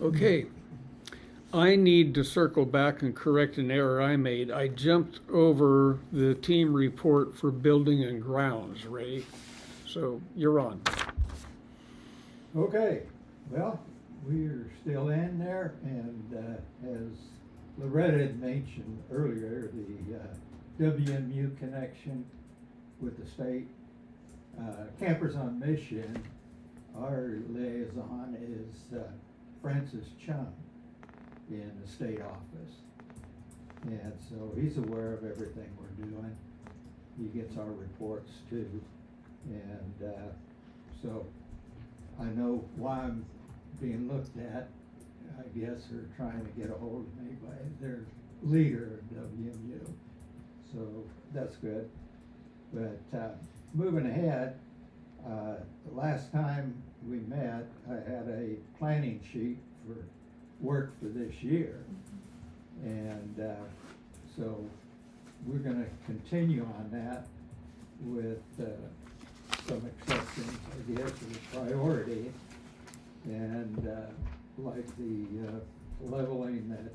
Okay, I need to circle back and correct an error I made. I jumped over the team report for building and grounds, Ray. So you're on. Okay, well, we're still in there, and as Loretta had mentioned earlier, the WMU connection with the state. Campers on Mission, our liaison is Francis Chung in the state office. And so he's aware of everything we're doing. He gets our reports too. And so I know why I'm being looked at. I guess they're trying to get a hold of me by their leader of WMU. So that's good. But moving ahead, the last time we met, I had a planning sheet for work for this year. And so we're gonna continue on that with some exceptions, I guess, of the priority. And like the leveling that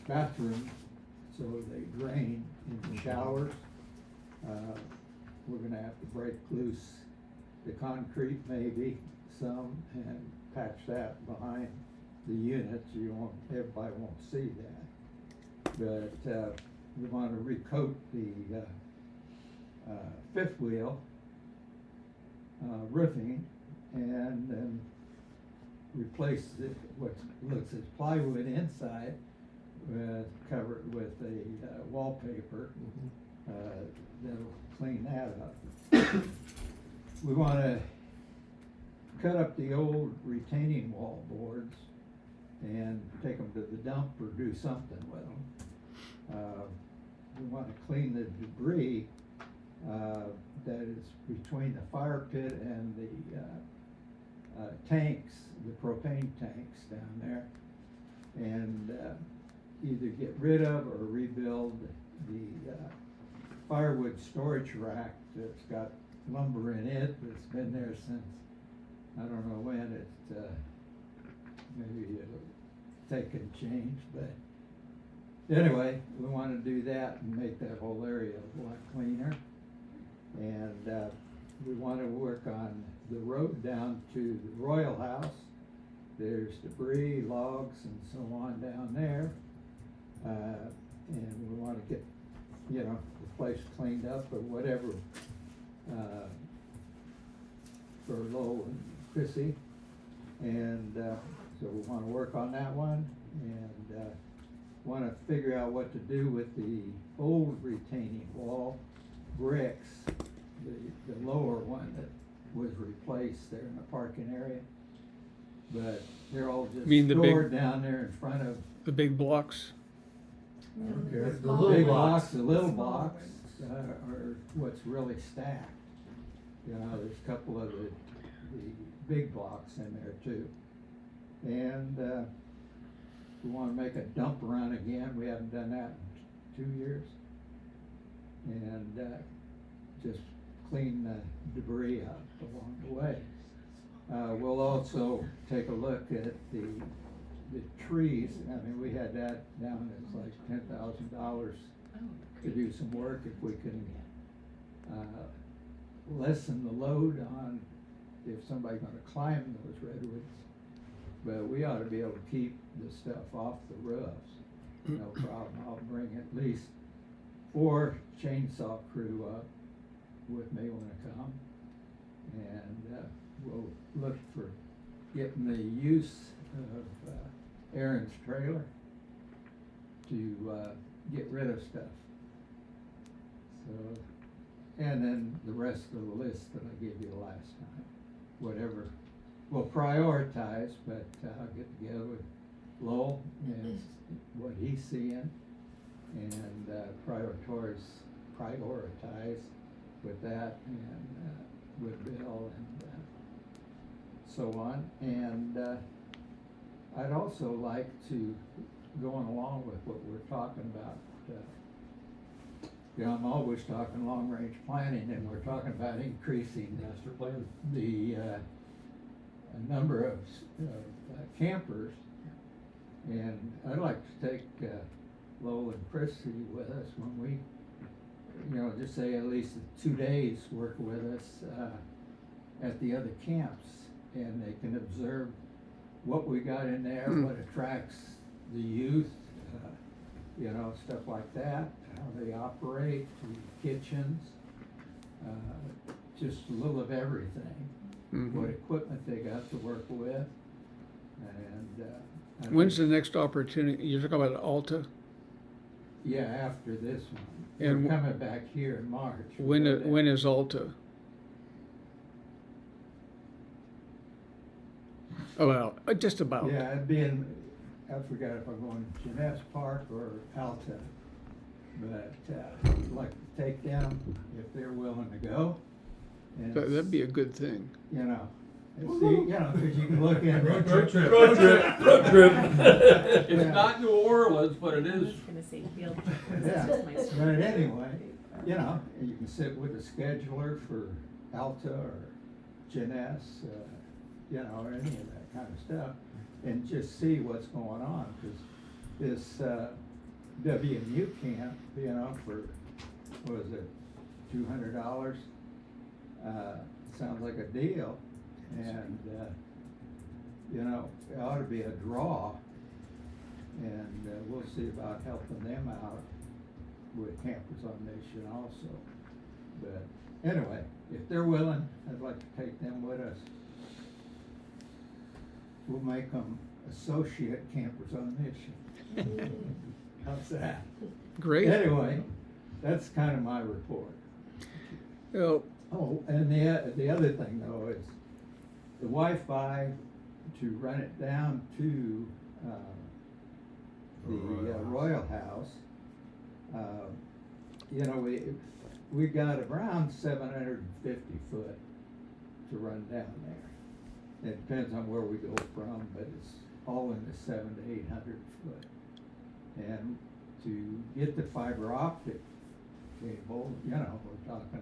bathroom so they drain in the showers. We're gonna have to break loose the concrete maybe some and patch that behind the units. Everybody won't see that. But we wanna recoat the fifth wheel roofing and then replace what looks as plywood inside cover it with a wallpaper. That'll clean that up. We wanna cut up the old retaining wall boards and take them to the dump or do something with them. We wanna clean the debris that is between the fire pit and the tanks, the propane tanks down there. And either get rid of or rebuild the firewood storage rack that's got lumber in it that's been there since, I don't know when it, maybe it'll take a change, but anyway, we wanna do that and make that whole area a lot cleaner. And we wanna work on the road down to the Royal House. There's debris, logs, and so on down there. And we wanna get, the place cleaned up or whatever, for Lowell and Chrissy. And, so we wanna work on that one and, wanna figure out what to do with the old retaining wall bricks, the lower one that was replaced there in the parking area. But they're all just mean the big- stored down there in front of. The big blocks. Okay, The the little big blocks. blocks, the little blocks, are what's really stacked. There's a couple of the big blocks in there too. And, we wanna make a dump run again, we haven't done that in 2 years. And, just clean the debris up along the way. We'll also take a look at the trees. I mean, we had that down, it's like $10,000 to do some work if we can, lessen the load on if somebody's gonna climb those redwoods. But we ought to be able to keep the stuff off the roofs, no problem. I'll bring at least 4 chainsaw crew up with me when I come. And, we'll look for getting the use of, Aaron's trailer to, get rid of stuff. So, and then the rest of the list that I gave you the last time, whatever, we'll prioritize, but I'll get together with Lowell and what he's seeing and, prioritize with that and, with Bill and, so on. And, I'd also like to, going along with what we're talking about, I'm always talking long-range planning, and we're talking about increasing Master plan. the number of campers And I'd like to take, Lowell and Chrissy with us when we, just say at least 2 days work with us, at the other camps. And they can observe what we got in there, what attracts the youth, stuff like that, how they operate, the kitchens, just a little of everything. What equipment they got to work with, and, I When's the think- next opportunity? You're talking about Alta? Yeah, after this one. And We're coming back here in March. When is Alta? About, just about. Yeah, it'd be in, I forgot if I'm going to Jeunesse Park or Alta, but, I'd like to take them if they're willing to go. And That'd be a good thing. and see, cause you can look in. Road trip. Road trip. Yeah. It's not New Orleans, but it I was is. gonna say field trip, 'cause Yeah, that's just my story. but anyway, and you can sit with a scheduler for Alta or Jeunesse, or any of that kind of stuff, and just see what's going on, cause this, WMU camp, for, what was it, $200? Sounds like a deal, and, it ought to be a draw, and, we'll see about helping them out with Campers on Mission also. But anyway, if they're willing, I'd like to take them with us. We'll make them associate Campers on Mission. How's that? Great. Anyway, that's kind of my report. Well, Oh, and the other thing though is the Wi-Fi, to run it down to, the Royal House. We got around 750 foot to run down there. It depends on where we go from, but it's all in the 700 to 800 foot. And to get the fiber optic cable, we're talking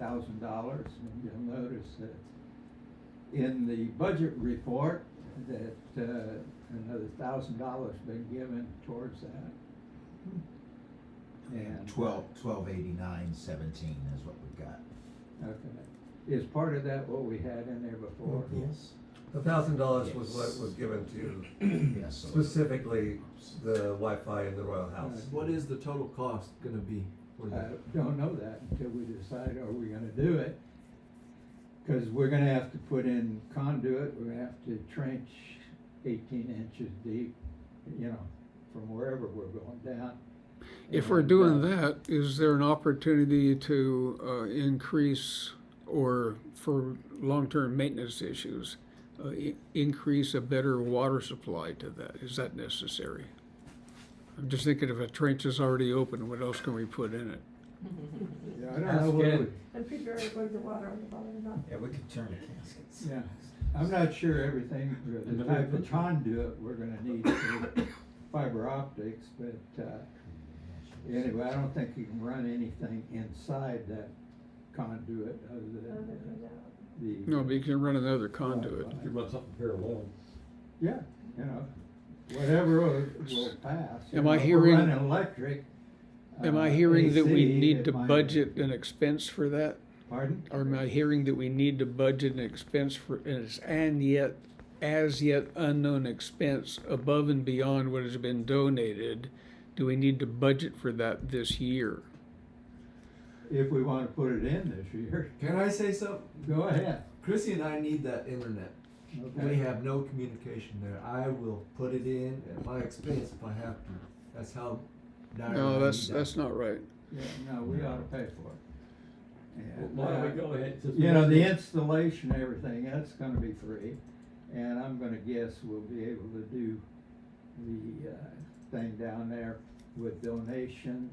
$1,000, and you'll notice that in the budget report that, another $1,000 been given towards that. And. 1289.17 is what we've got. Okay. Is part of that what we had in there before? Yes. $1,000 was what was given to Yes. so- specifically the Wi-Fi in the Royal House. What is the total cost gonna be for I that? don't know that until we decide, are we gonna do it? Cause we're gonna have to put in conduit, we're gonna have to trench 18 inches deep, from wherever we're going down. if we're And, doing that, is there an opportunity to increase, or for long-term maintenance issues, increase a better water supply to that? Is that necessary? I'm just thinking if a trench is already open, what else can we put in it? Yeah, I don't know what we, And prepare it with the water on the bottom or not. Yeah, we could turn the caskets. yeah, I'm not sure everything, the type of conduit we're gonna need for fiber optics, but, anyway, I don't think you can run anything inside that conduit other Other than than that. the. No, but you can run another conduit. Wi-Fi. You could run something parallel. Yeah, whatever will pass. Am I If we're hearing- running electric. Am I hearing that we AC, need to it might- budget an expense for that? Pardon? Or am I hearing that we need to budget an expense for, as yet unknown expense above and beyond what has been donated? Do we need to budget for that this year? If we wanna put it in this year, Can I say something? go ahead. Chrissy and I need that internet. Okay. We have no communication there. I will put it in at my expense if I have to. That's how dire I No, need that's that. not right. Yeah, no, we ought to pay for it. And, Why don't we go ahead? since we the have- installation, everything, that's gonna be free, and I'm gonna guess we'll be able to do the, thing down there with donations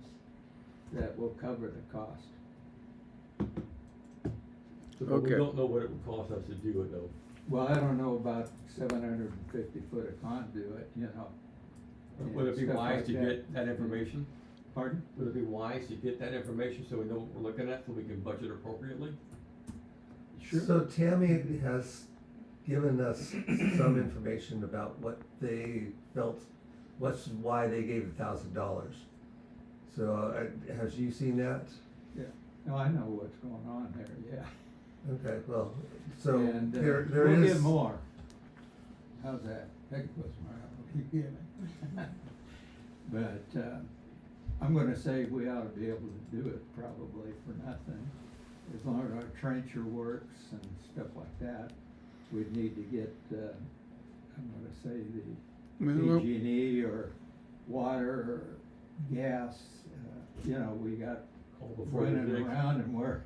that will cover the cost. But we Okay. don't know what it would cost us to do it though. Well, I don't know about 750 foot of conduit, and Would it be stuff wise like to that. get that information? Pardon? Would it be wise to get that information so we know what we're looking at, so we can budget appropriately? Sure. So Tammy has given us some information about what they felt, why they gave $1,000. So, has you seen that? Yeah, no, I know what's going on there, yeah. Okay, well, so And, there we'll is. get more. How's that? That goes more, I'll keep giving. But, I'm gonna say we ought to be able to do it probably for nothing. As long as our trencher works and stuff like that, we'd need to get, I'm gonna say Well, the PG&E or water or gas, you know, we got Call before you running dig. around and where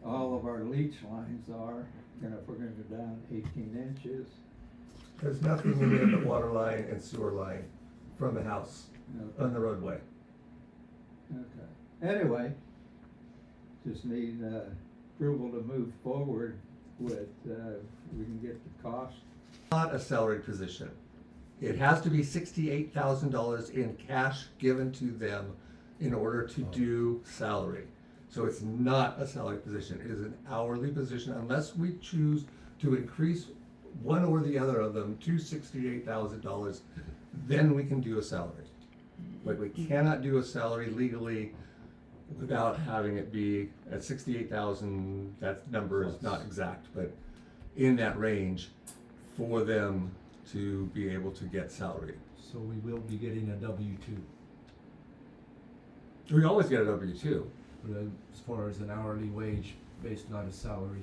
all of our leach lines are, you know, if we're gonna go down 18 inches. There's nothing in there but water line and sewer line from the house you know, on the roadway. Okay, anyway, just need, approval to move forward with, we can get the cost. Not a salary position. It has to be $68,000 in cash given to them in order to do salary. So it's not a salary position, it is an hourly position unless we choose to increase one or the other of them to $68,000, then we can do a salary. But we cannot do a salary legally without having it be at 68,000, that number is not exact, but in that range for them to be able to get salary. So we will be getting a W-2, We always get a W-2. but as far as an hourly wage based on a salary.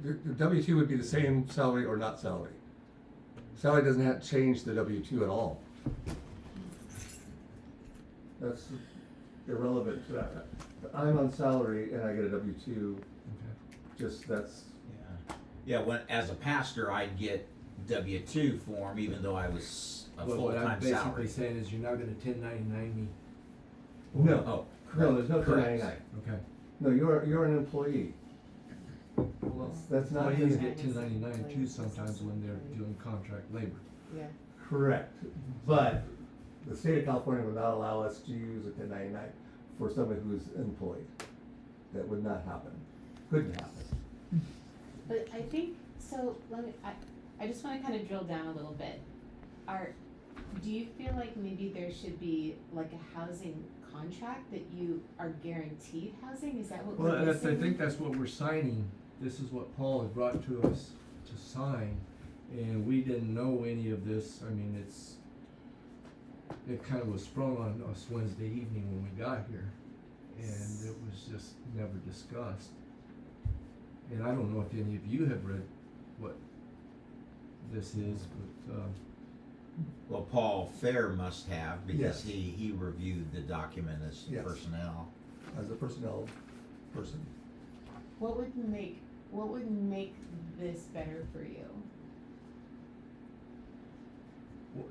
The W-2 would be the same salary or not salary. Salary doesn't have to change the W-2 at all. That's irrelevant to that. I'm on salary and I get a W-2, Okay. just that's, Yeah. Yeah, when, as a pastor, I'd get W-2 form even though I was a But what I'm full-time basically salary. saying is you're not gonna 1099 me. no, Oh, no, there's no correct. 1099. Okay. No, you're an employee. That's not. Employees the- get 1099 too sometimes when they're doing contract labor. Yeah. Correct, but the state of California would not allow us to use a 1099 for someone who's employed. That would not happen, couldn't happen. But I think, so, let me, I just wanna kinda drill down a little bit. Do you feel like maybe there should be like a housing contract that you are guaranteed housing, is that what we're Well, missing? I think that's what we're signing. This is what Paul had brought to us to sign, and we didn't know any of this. I mean, it kind of was sprung on us Wednesday evening when we got here, and it was just never discussed. And I don't know if any of you have read what this is, but, Well, Paul Fair must have because Yes. he reviewed the document as Yes. personnel. As a personnel person. What would make this better for you?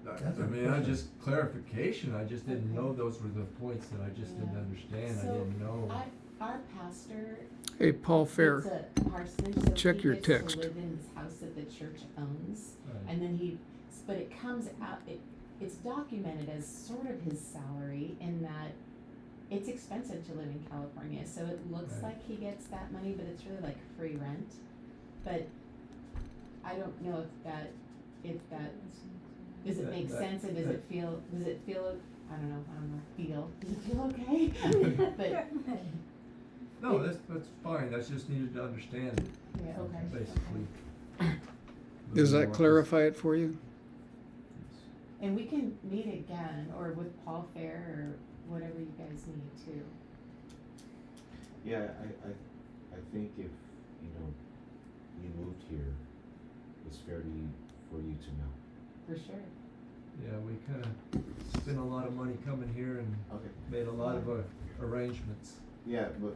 That's a I mean, question. just clarification. I just didn't know Okay. those were the points that I just didn't Yeah. understand. I So, didn't know. Our pastor Hey, Paul Fair, gets a parsonage, so Check he your gets text. to live in his house that the church owns. Right. And then but it comes out, it's documented as sort of his salary in that it's expensive to live in California, so it looks Right. like he gets that money, but it's really like free rent. But I don't know if that, does it make That- sense and does that- it feel, I don't know, does it feel okay? But, No, that's fine. That's just needed to understand it, yeah, okay. basically. does that clarify it for you? And we can meet again, or with Paul Fair, or whatever you guys need too. Yeah, I think if, you moved here, it's fair for you to know. For sure. Yeah, we kind of spent a lot of money coming here and Okay. made a lot of arrangements. Yeah, but,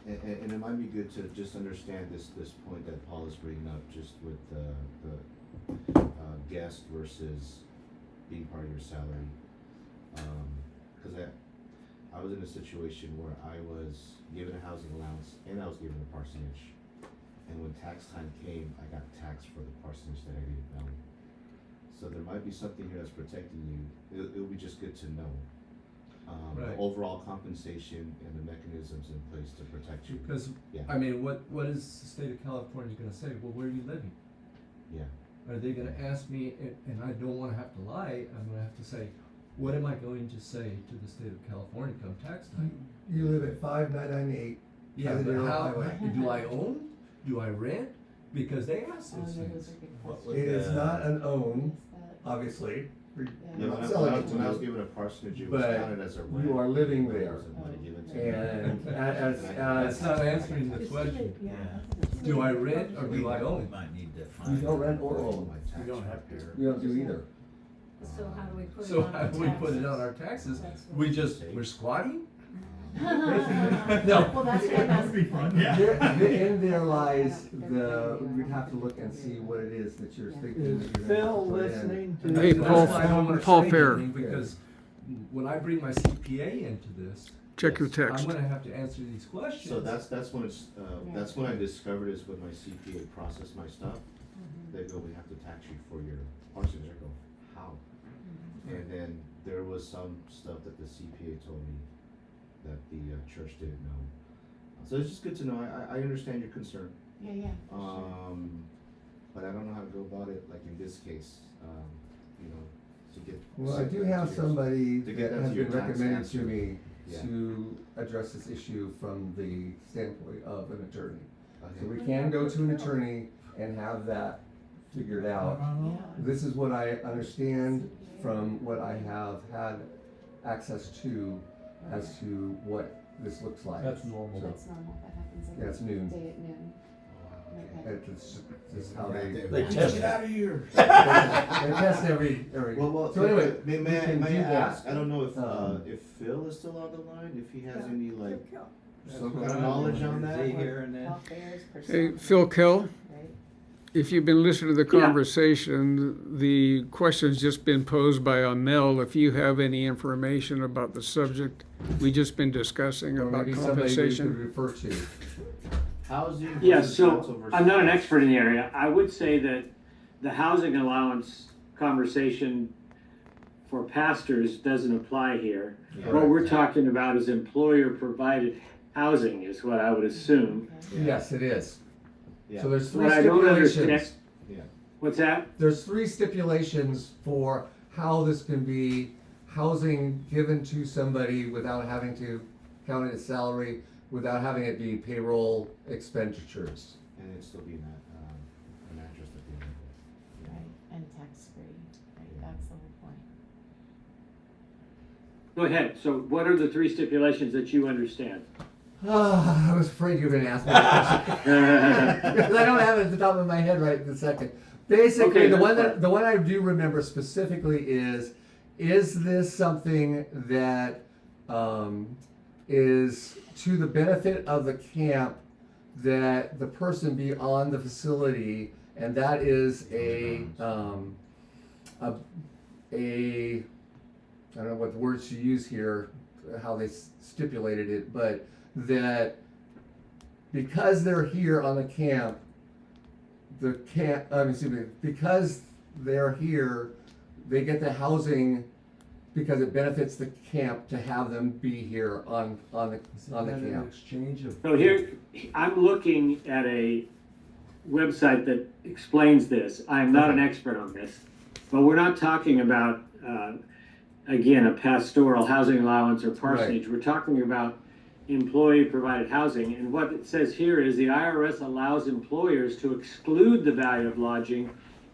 and it might be good to just understand this point that Paul is bringing up, just with the guest versus being part of your salary. Cause I was in a situation where I was given a housing allowance and I was given a parsonage. And when tax time came, I got taxed for the parsonage that I didn't know. So there might be something here that's protecting you. It'll be just good to know. The Right. overall compensation and the mechanisms in place to protect you. Because, Yeah. I mean, what is the state of California gonna say? Well, where are you living? Yeah. Are they gonna ask me, and I don't wanna have to lie, I'm gonna have to say, what am I going to say to the state of California come tax time? You live at 5998. Yeah, but Habanero how, Highway. do I own? Do I rent? Because they ask Oh, those yeah, those things. are good What questions. It is not an own, Yes, obviously. You're Yeah, not when selling I it was, to when I was me, given a parsonage, it was but counted as a rent. you are living but it there. wasn't money given to me. And as, That's not answering the It's too question. late, yeah. Do I rent or We do I we own? might need to You find. don't rent or own. my tax You don't have rate to. here. You don't do either. So how do we put it So on how our do we put it taxes? on our taxes? That's what- We're squatting? Well, that's what I'm asking. In there lies we'd have to look and see what it is that you're thinking Is that you're Phil gonna put in. listening to? Hey, That's Paul- why I don't wanna Paul say Fair. anything, because when I bring my CPA into this, Check your Yes. text. I'm gonna have to answer these questions. So that's when it's, that's when I discovered is when my CPA processed my stuff. They go, we have to tax you for your parsonage. I go, how? And then there was some stuff that the CPA told me that the church didn't know. So it's just good to know. I understand your concern. Yeah, yeah, for sure. But I don't know how to go about it, like in this case, you know, to get. Well, I do have somebody to get that that has to your been tax recommended answer. to me Yeah. to address this issue from the standpoint of an attorney. So Okay. we can go to an attorney and have that figured out. Yeah. This is what I understand from what I have had access to as to what this looks like. That's normal. So, That's normal, that happens Yeah, it's noon. every day at noon. Okay. It's just how they They test it. out of here. they test every. Well, So anyway, may we can I do that. ask, I don't know Um, if Phil is still on the line, if he has Yeah. any like, That's some what kind of I'm knowledge on wondering. that? Is he here and then? Health fairs, Hey, persona, Phil Kell, right? if you've been listening to the conversation, the question's just been posed by Amel. If you have any information about the subject we just been discussing Or about maybe somebody we could compensation. refer to. Housing Yeah, versus rental so versus. I'm not an expert in the area. I would say that the housing allowance conversation for pastors doesn't apply here. Yeah. What we're talking about is employer-provided housing is what I would assume. Okay. Yes, it is. Yeah. So there's three What I don't stipulations. understand- What's that? There's three stipulations for how this can be housing given to somebody without having to count it as salary, without having it be payroll expenditures. And it'd still be an interest at the end of it. Right, and tax-free, right, that's the whole point. Go ahead. So what are the three stipulations that you understand? I was afraid you were gonna ask me that question. Because I don't have it at the top of my head right this second. Basically, Okay, the that's one fine. the one I do remember specifically is this something that is to the benefit of the camp that the person be on the facility, and that is a I don't know what words to use here, how they stipulated it, but that because they're here on the camp, because they're here, they get the housing because it benefits the camp to have them be here on the Isn't on the that an camp. exchange of? So here, I'm looking at a website that explains this. I'm not an expert on this, but we're not talking about, again, a pastoral housing allowance or parsonage. We're talking about employee-provided housing. And what it says here is the IRS allows employers to exclude the value of lodging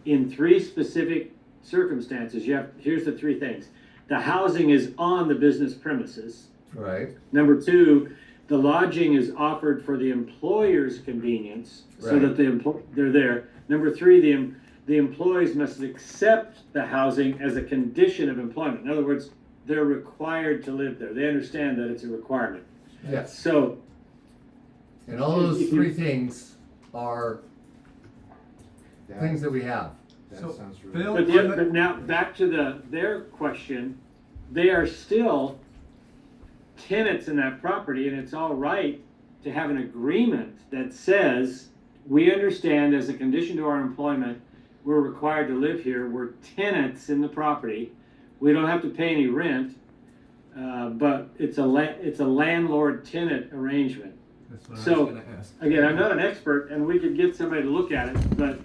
in three specific circumstances. Here's the three things. The housing is on the business premises. Right. Number two, the lodging is offered for the employer's convenience, so Right. that they're there. Number three, the employees must accept the housing as a condition of employment. In other words, they're required to live there. They understand that it's a requirement. Yes. So, And all those if you- three things are things that we have. That So, sounds really. Phil- but now back to their question, they are still tenants in that property, and it's all right to have an agreement that says, we understand as a condition to our employment, we're required to live here, we're tenants in the property, we don't have to pay any rent, but it's a landlord-tenant arrangement. That's what I So- was gonna ask. Again, I'm not an expert, and we could get somebody to look at it, but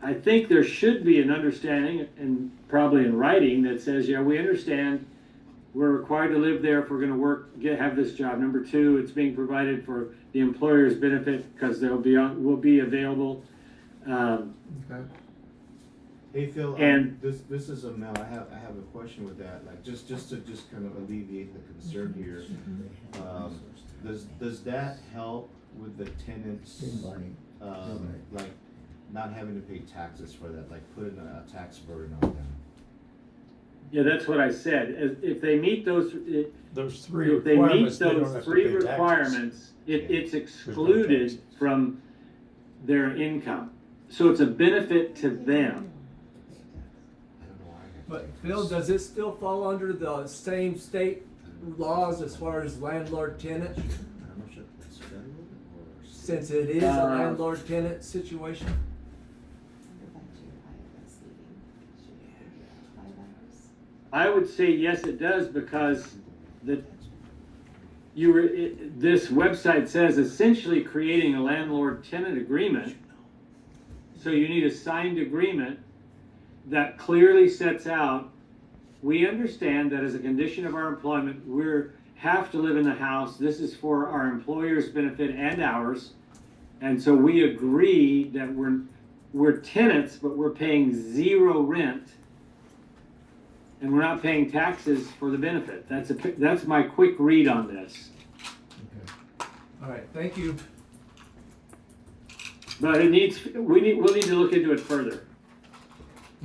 I think there should be an understanding, and probably in writing, that says, yeah, we understand we're required to live there if we're gonna work, have this job. Number two, it's being provided for the employer's benefit because will be available. Okay. Hey Phil, And- this is Mel. I have a question with that. Like just to kind of alleviate the concern here. Does that help with the tenants? Like not having to pay taxes for that, like putting a tax burden on them. Yeah, that's what I said. If they meet those, Those three if they meet requirements, they don't those have to three pay taxes. requirements, it's no excluded taxes. from their income. So it's a benefit to them. I don't know why I But have to Phil, does it still fall under the same state laws as far as landlord-tenant, I'm not sure if it's federal or. since it is a landlord-tenant situation? Go back to your IRS meeting. Should we give it 5 hours? I would say yes, it does, because this website says essentially creating a landlord-tenant agreement. So you need a signed agreement that clearly sets out, we understand that as a condition of our employment, have to live in the house. This is for our employer's benefit and ours. And so we agree that we're tenants, but we're paying zero rent. And we're not paying taxes for the benefit. That's my quick read on this. Okay. All right, thank you. But we'll need to look into it further.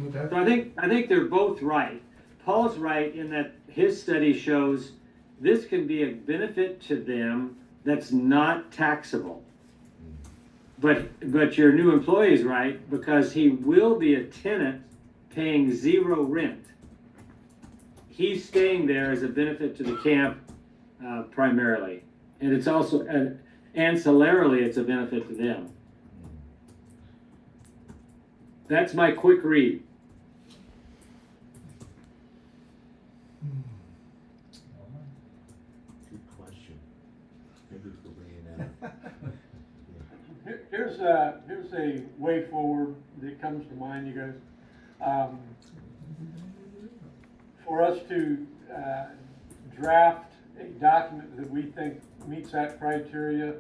Okay. So I think they're both right. Paul's right in that his study shows this can be a benefit to them that's not taxable. But your new employee is right, because he will be a tenant paying zero rent. He's staying there as a benefit to the camp primarily. And it's also, ancillarily, it's a benefit to them. That's my quick read. Good question. Thank you for bringing that up. Here's a way forward that comes to mind, you guys. For us to draft a document that we think meets that criteria,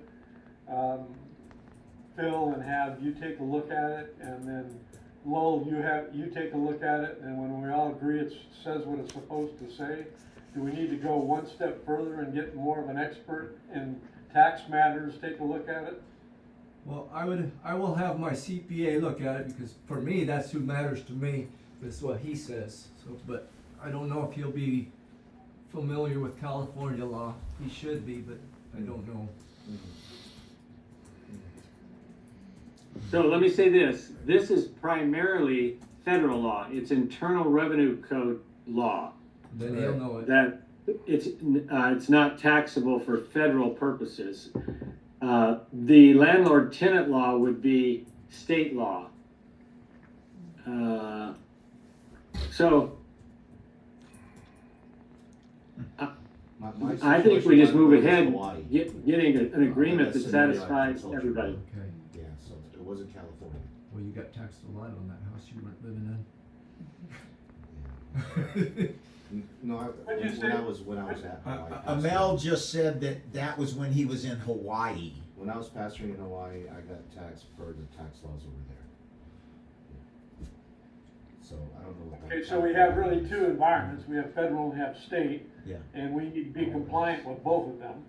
Phil, and have you take a look at it, and then Lowell, you take a look at it, and when we all agree it says what it's supposed to say, do we need to go one step further and get more of an expert in tax matters take a look at it? Well, I will have my CPA look at it, because for me, that's who matters to me, is what he says. So, but I don't know if he'll be familiar with California law. He should be, but I don't know. So let me say this. This is primarily federal law. It's Internal Revenue Code law. Then he'll know it. That it's not taxable for federal purposes. The landlord-tenant law would be state law. So My I think we situation, just move I was in ahead, Hawaii. getting an agreement that That's the scenario I satisfies told you. everybody. Okay. Yeah, so it wasn't California. Well, you got taxed a lot on that house you weren't living in. No, What'd you when say? I was at Hawaii. Amel just said that was when he was in Hawaii. When I was pastoring in Hawaii, I got taxed per the tax laws over there. Yeah. So I don't know what that. Okay, so we have really two environments. We have federal and have state. Yeah. And we need to be compliant with both of them.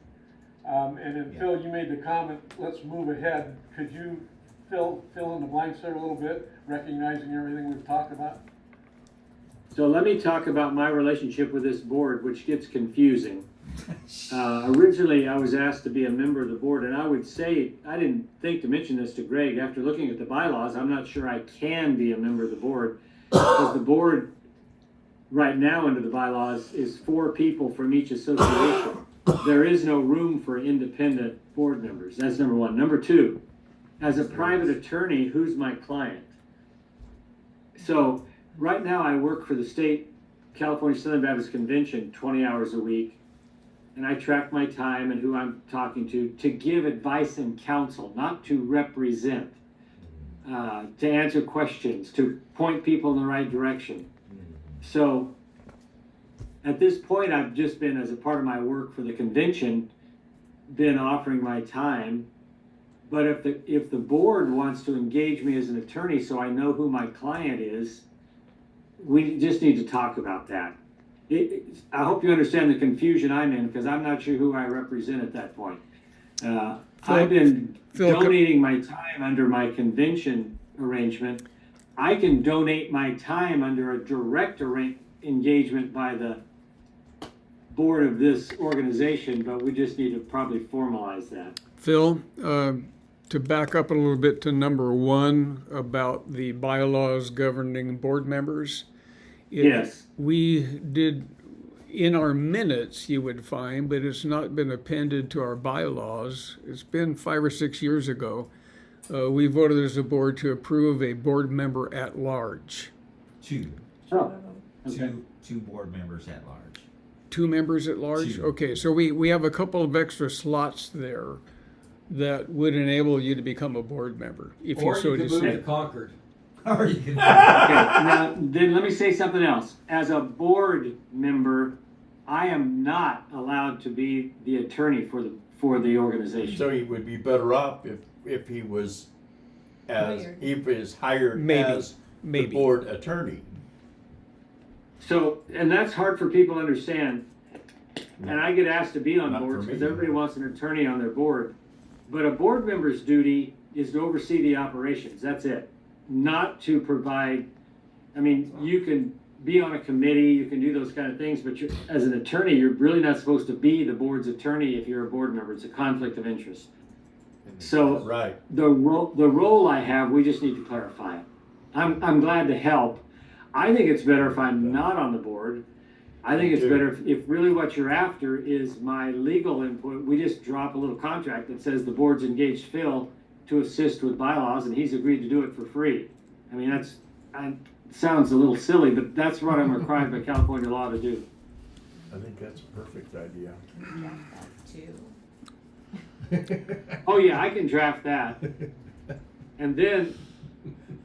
And then Yeah. Phil, you made the comment, let's move ahead. Could you fill in the blanks there a little bit, recognizing everything we've talked about? So let me talk about my relationship with this board, which gets confusing. Originally, I was asked to be a member of the board, and I would say, I didn't think to mention this to Greg, after looking at the bylaws, I'm not sure I can be a member of the board, because the board, right now under the bylaws, is 4 people from each association. There is no room for independent board members. That's number one. Number two, as a private attorney, who's my client? So right now I work for the state California Southern Baptist Convention 20 hours a week, and I track my time and who I'm talking to give advice and counsel, not to represent. to answer questions, to point people in the right direction. So at this point, I've just been, as a part of my work for the convention, been offering my time. But if the board wants to engage me as an attorney so I know who my client is, we just need to talk about that. I hope you understand the confusion I'm in, because I'm not sure who I represent at that point. I've been donating my time under my convention arrangement. I can donate my time under a direct engagement by the board of this organization, but we just need to probably formalize that. Phil, to back up a little bit to number 1 about the bylaws governing board members. Yes. We did, in our minutes, you would find, but it's not been appended to our bylaws. It's been 5 or 6 years ago. We voted as a board to approve a board member at large. Two Oh, okay. board members at large. 2 members at large? 2. Okay, so we have a couple of extra slots there that would enable you to become a board member, if you Or so you can move to decide. Concord. Or you can. Okay, now, then let me say something else. As a board member, I am not allowed to be the attorney for the organization. So he would be better off if he was Hired. if he is hired Maybe. as the Maybe. board attorney. So, and that's hard for people to understand. And I get asked to be on Not for boards because me. everybody wants an attorney on their board. But a board member's duty is to oversee the operations. That's it. Not to provide, I mean, you can be on a committee, you can do those kind of things, but as an attorney, you're really not supposed to be the board's attorney if you're a board member. It's a conflict of interest. So Right. the role I have, we just need to clarify it. I'm glad to help. I think it's better if I'm not on the board. I think it's better if really what you're after is my legal input. We just drop a little contract that says the board's engaged Phil to assist with bylaws, and he's agreed to do it for free. I mean, it sounds a little silly, but that's what I'm required by California law to do. I think that's a perfect idea. Oh yeah, I can draft that. And then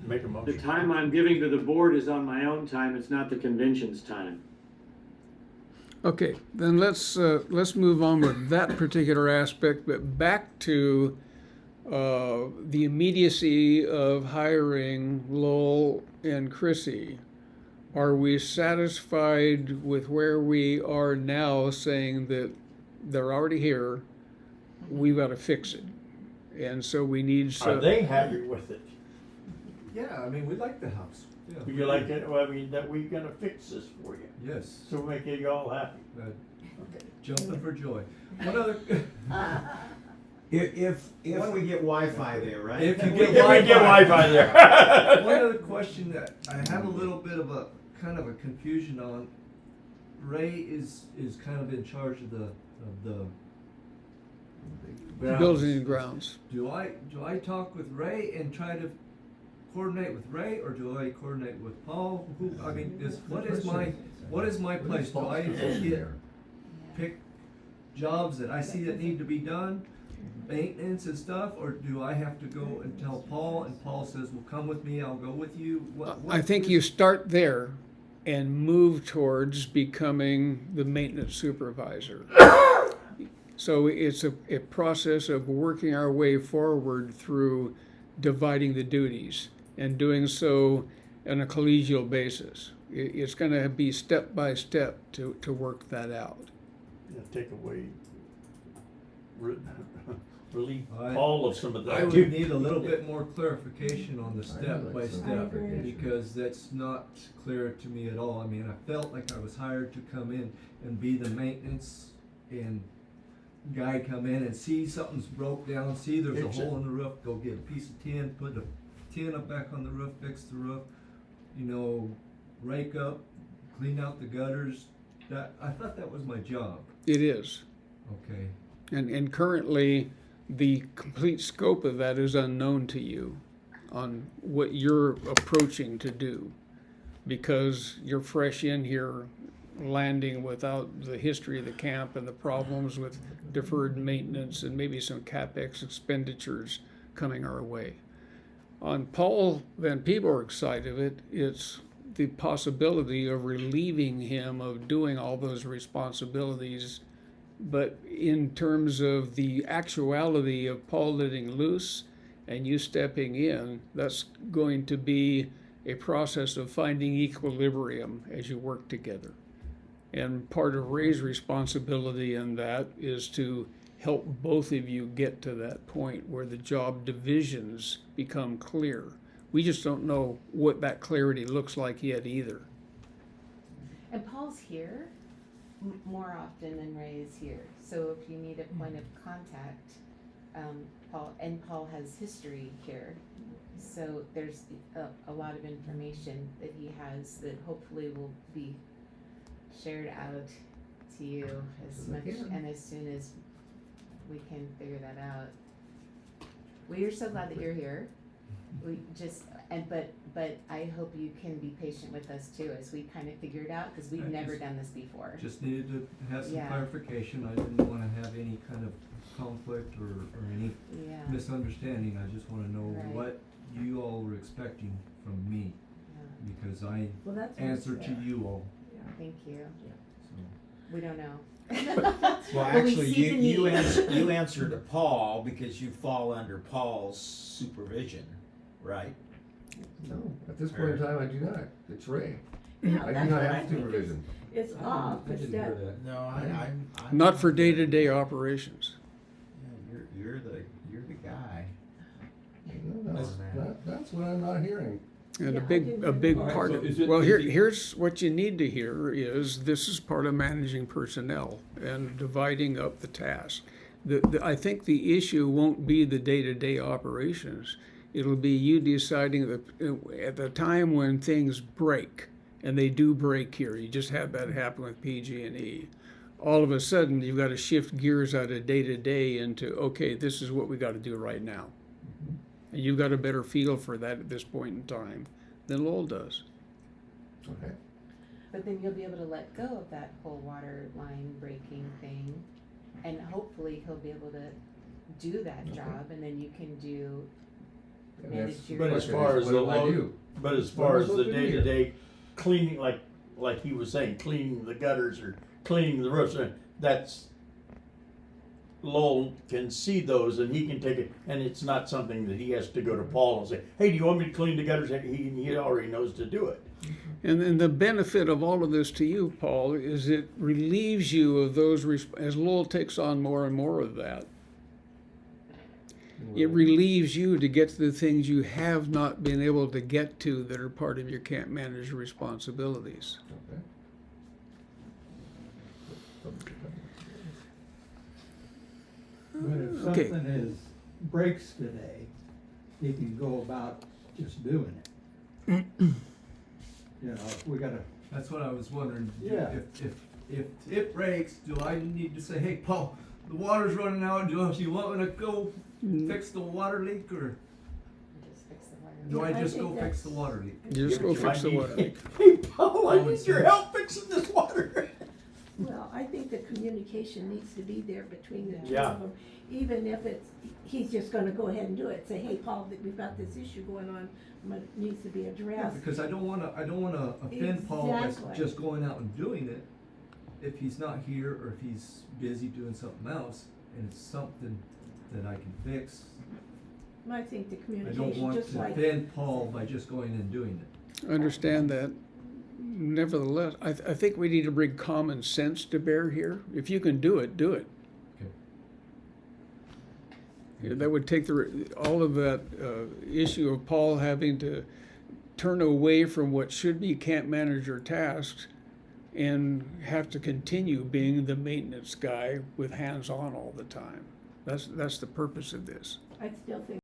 Make a the motion. time I'm giving to the board is on my own time. It's not the convention's time. Okay, then let's move on with that particular aspect, but back to the immediacy of hiring Lowell and Chrissy. Are we satisfied with where we are now, saying that they're already here, we've got to fix it? And so we need Are they happy with it? Yeah, I mean, we like the house. Yeah. Would you like it? Well, I mean, that we're gonna fix this for you, Yes, so make you all happy. jumping for joy. What other, If we get Wi-Fi there, right? If you If get we get Wi-Fi there. one other question that I have a little bit of a, kind of a confusion on, Ray is kind of in charge of the grounds. building and grounds. Do I talk with Ray and try to coordinate with Ray, or do I coordinate with Paul? What is my place? Do I pick jobs that I see that need to be done, maintenance and stuff, or do I have to go and tell Paul, and Paul says, well, come with me, I'll go with you? I think you start there and move towards becoming the maintenance supervisor. So it's a process of working our way forward through dividing the duties and doing so on a collegial basis. It's going to be step by step to work that out. Take away, relieve I- all of some of I that. would need a little bit more clarification on the I'd step like by some step, clarification. because that's not clear to me at all. I mean, I felt like I was hired to come in and be the maintenance and guy come in and see something's broke down, see there's a Fix it. hole in the roof, go get a piece of tin, put the tin up back on the roof, fix the roof, rake up, clean out the gutters. I thought that was my job. It is. Okay. And currently, the complete scope of that is unknown to you on what you're approaching to do, because you're fresh in here, landing without the history of the camp and the problems with deferred maintenance and maybe some CapEx expenditures coming our way. On Paul Van Peeborg's side of it, it's the possibility of relieving him of doing all those responsibilities. But in terms of the actuality of Paul letting loose and you stepping in, that's going to be a process of finding equilibrium as you work together. And part of Ray's responsibility in that is to help both of you get to that point where the job divisions become clear. We just don't know what that clarity looks like yet either. And Paul's here more often than Ray is here. So if you need a point of contact, Paul has history here. So there's a lot of information that he has that hopefully will be shared out to you as much and as soon as we can figure that out. We are so glad that you're here. We just, but I hope you can be patient with us too as we kind of figure it out, because we've never done this before. Just needed to have some Yeah. clarification. I didn't wanna have any kind of conflict or any Yeah, misunderstanding. I just wanna know Right. what you all were expecting from me, yeah. because I Well, that's. answer to you all, Thank you. so. We don't know. Well, But we actually, see the need. you answer to Paul because you fall under Paul's supervision, right? No, at this point in time, I do not. It's Ray. Yeah, I do that's not what I have think is- supervision. It's off, I it's didn't hear that, that. No, I'm Not for day-to-day operations. Yeah, you're the guy. No, that's what I'm not hearing. And Yeah, a I big didn't All right, part so of, is it- well, is it- here's what you need to hear is this is part of managing personnel and dividing up the tasks. I think the issue won't be the day-to-day operations. It'll be you deciding that at the time when things break, and they do break here, you just had that happen with PG&E. All of a sudden, you've got to shift gears out of day-to-day into, okay, this is what we got to do right now. And you've got a better feel for that at this point in time than Lowell does. Okay. But then you'll be able to let go of that whole water line breaking thing, and hopefully he'll be able to do that Okay. job, and then you can do And manage that's- your. But as Okay, far as what the do I load, do? but as What am far I as the supposed to do here? day-to-day cleaning, like he was saying, cleaning the gutters or cleaning the roofs, that's, Lowell can see those and he can take it, and it's not something that he has to go to Paul and say, hey, do you want me to clean the gutters? He already knows to do it. And then the benefit of all of this to you, Paul, is it relieves you of those, as Lowell takes on more and more of that, it relieves you to get to the things you have not been able to get to that are part of your camp manager responsibilities. Okay. But if Okay. something breaks today, he can go about just doing it. You know, we gotta, That's what I was wondering. Yeah. If it breaks, do I need to say, hey, Paul, the water's running out, do you want me to go fix the water leak, or Just fix the water. do Yeah, I I just think go fix the that's- water leak? You just go fix the water leak. Hey, Paul, I Common need your sense. help fixing this water. well, I think the communication needs to be there between the two Yeah. of them. Even if he's just gonna go ahead and do it, say, hey, Paul, we've got this issue going on, but it needs to be Yeah, addressed. because I don't wanna offend Paul by Exactly. just going out and doing it if he's not here or if he's busy doing something else and it's something that I can fix. I think the I don't communication, want just to like, offend Paul by just going and doing it. Understand that. Nevertheless, I think we need to bring common sense to bear here. If you can do it, do it. Okay. That would take all of that issue of Paul having to turn away from what should be camp manager tasks and have to continue being the maintenance guy with hands-on all the time. That's the purpose of this. I still think